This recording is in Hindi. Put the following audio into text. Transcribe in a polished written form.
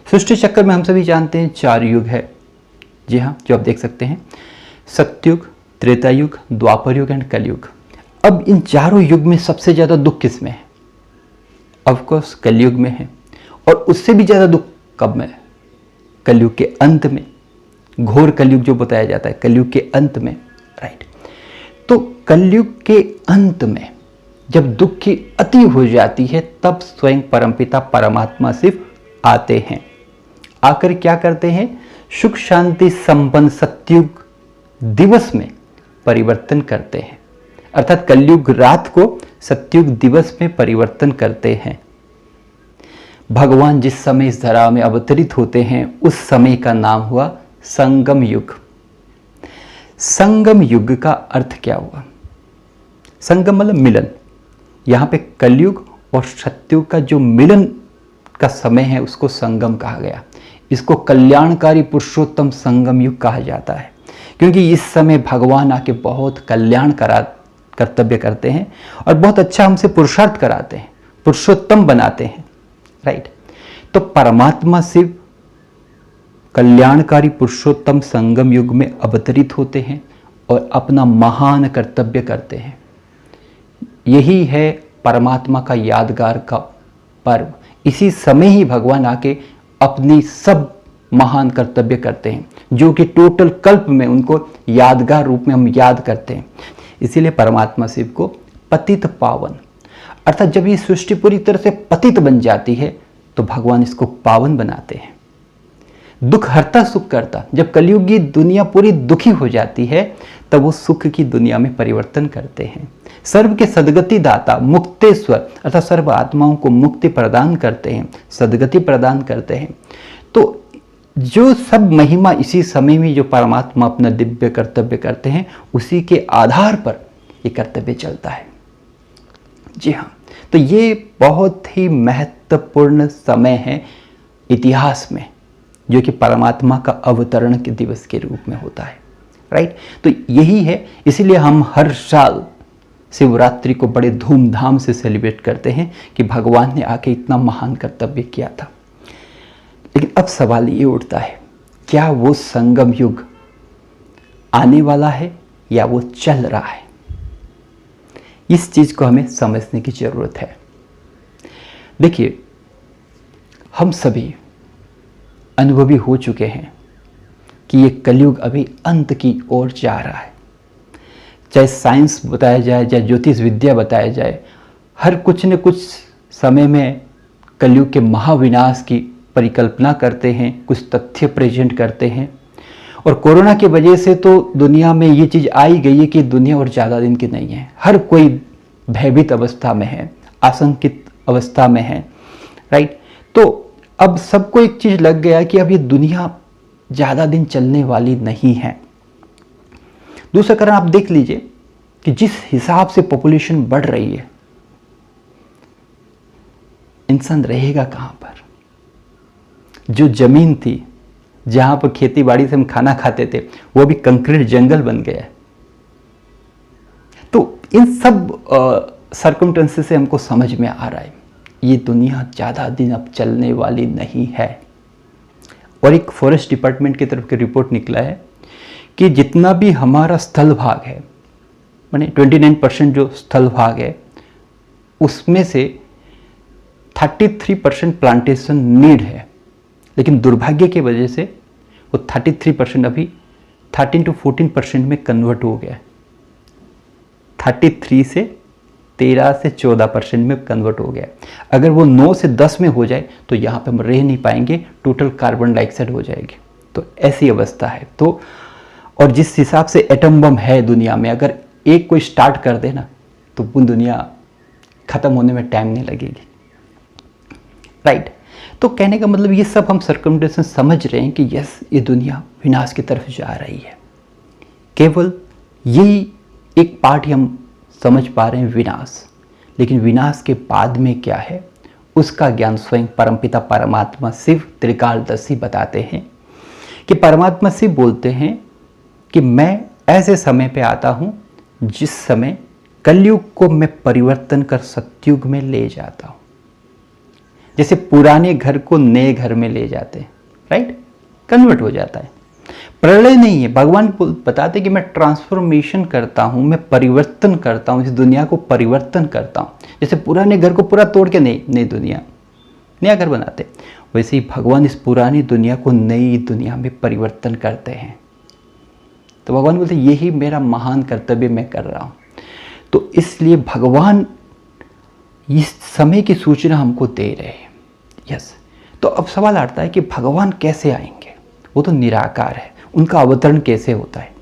सृष्टि चक्र में हम सभी जानते हैं 4 युग है। जी हाँ, जो आप देख सकते हैं, सत्युग, त्रेता युग, द्वापर युग एंड कलयुग। अब इन चारों युग में सबसे ज़्यादा दुख किस में है? ऑफ कोर्स कलयुग में है। और उससे भी ज़्यादा दुख कब में है? कलयुग के अंत में। घोर कलयुग जो बताया जाता है, कलयुग के अंत में, राइट। तो कलयुग के अंत में जब दुख की अति हो जाती है, तब स्वयं परमपिता परमात्मा शिव आते हैं। आकर क्या करते हैं? सुख शांति संपन्न सत्युग दिवस में परिवर्तन करते हैं। अर्थात कलयुग रात को सत्युग दिवस में परिवर्तन करते हैं। भगवान जिस समय इस धरा में अवतरित होते हैं, उस समय का नाम हुआ संगम युग। संगम युग का अर्थ क्या हुआ? संगम मतलब मिलन। यहाँ पे कलयुग और सत्युग का जो मिलन का समय है, उसको संगम कहा गया। इसको कल्याणकारी पुरुषोत्तम संगम युग कहा जाता है, क्योंकि इस समय भगवान आके बहुत कल्याण कर्तव्य करते हैं और बहुत अच्छा हमसे पुरुषार्थ कराते हैं, पुरुषोत्तम बनाते हैं, राइट। तो परमात्मा शिव कल्याणकारी पुरुषोत्तम संगम युग में अवतरित होते हैं और अपना महान कर्तव्य करते हैं। यही है परमात्मा का यादगार का पर्व। इसी समय ही भगवान आके अपनी सब महान कर्तव्य करते हैं, जो कि टोटल कल्प में उनको यादगार रूप में हम याद करते हैं। इसीलिए परमात्मा शिव को पतित पावन, अर्थात जब ये सृष्टि पूरी तरह से पतित बन जाती है तो भगवान इसको पावन बनाते हैं। दुख हरता सुख करता। जब कलयुग की दुनिया पूरी दुखी हो जाती है, तब वो सुख की दुनिया में परिवर्तन करते हैं। सर्व के सदगति दाता मुक्तेश्वर, अर्थात सर्व आत्माओं को मुक्ति प्रदान करते हैं, सदगति प्रदान करते हैं। तो जो सब महिमा इसी समय में जो परमात्मा अपना दिव्य कर्तव्य करते हैं, उसी के आधार पर ये कर्तव्य चलता है। जी हाँ, तो ये बहुत ही महत्वपूर्ण समय है इतिहास में, जो कि परमात्मा का अवतरण के दिवस के रूप में होता है, राइट। तो यही है, इसीलिए हम हर साल शिवरात्रि को बड़े धूमधाम से सेलिब्रेट करते हैं कि भगवान ने आके इतना महान कर्तव्य किया था। लेकिन अब सवाल ये उठता है, क्या वो संगम युग आने वाला है या वो चल रहा है? इस चीज को हमें समझने की जरूरत है। देखिए, हम सभी अनुभवी हो चुके हैं कि ये कलयुग अभी अंत की ओर जा रहा है। चाहे साइंस बताया जाए, चाहे ज्योतिष विद्या बताया जाए, हर कुछ न कुछ समय में कलयुग के महाविनाश की परिकल्पना करते हैं, कुछ तथ्य प्रेजेंट करते हैं। और कोरोना की वजह से तो दुनिया में ये चीज़ आई गई है कि दुनिया और ज़्यादा दिन की नहीं है। हर कोई भयभीत अवस्था में है, आशंकित अवस्था में है, राइट। तो अब सबको एक चीज़ लग गया कि अब ये दुनिया ज़्यादा दिन चलने वाली नहीं है। दूसरा कारण आप देख लीजिए कि जिस हिसाब से पॉपुलेशन बढ़ रही है, इंसान रहेगा कहाँ पर? जो जमीन थी जहां पर खेती बाड़ी से हम खाना खाते थे, वो भी कंक्रीट जंगल बन गया है। तो इन सब सर्कमस्टेंसेस से हमको समझ में आ रहा है ये दुनिया ज़्यादा दिन अब चलने वाली नहीं है। और एक फॉरेस्ट डिपार्टमेंट की तरफ की रिपोर्ट निकला है कि जितना भी हमारा स्थल भाग है, माने 29% जो स्थल भाग है, उसमें से 33% प्लांटेशन नीड है। लेकिन दुर्भाग्य की वजह से वो 33% अभी 13 to 14% में कन्वर्ट हो गया है। 33 से 13 से 14% में कन्वर्ट हो गया। अगर वो 9 से 10 में हो जाए तो यहाँ पे हम रह नहीं पाएंगे, टोटल कार्बन डाइऑक्साइड हो जाएगी। तो ऐसी अवस्था है। तो और जिस हिसाब से एटम बम है दुनिया में, अगर एक कोई स्टार्ट कर दे ना, तो वो दुनिया ख़त्म होने में टाइम नहीं लगेगी, राइट। तो कहने का मतलब ये सब हम सर्कमस्टेंसेस समझ रहे हैं कि यस, ये दुनिया विनाश की तरफ जा रही है। केवल यही एक पार्ट ही हम समझ पा रहे हैं, विनाश। लेकिन विनाश के बाद में क्या है, उसका ज्ञान स्वयं परमपिता परमात्मा शिव त्रिकालदर्शी बताते हैं। कि परमात्मा शिव बोलते हैं कि मैं ऐसे समय पे आता हूँ जिस समय कलयुग को मैं परिवर्तन कर सत्युग में ले जाता हूँ। जैसे पुराने घर को नए घर में ले जाते हैं, राइट, कन्वर्ट हो जाता है। प्रलय नहीं है, भगवान बताते कि मैं ट्रांसफॉर्मेशन करता हूँ, मैं परिवर्तन करता हूँ, इस दुनिया को परिवर्तन करता हूँ। जैसे पुराने घर को पूरा तोड़ के नई दुनिया, नया घर बनाते, वैसे ही भगवान इस पुरानी दुनिया को नई दुनिया में परिवर्तन करते हैं। तो भगवान बोलते यही मेरा महान कर्तव्य मैं कर रहा हूँ। तो इसलिए भगवान इस समय की सूचना हमको दे रहे हैं। यस, तो अब सवाल आता है कि भगवान कैसे आएंगे? वो तो निराकार है, उनका अवतरण कैसे होता है?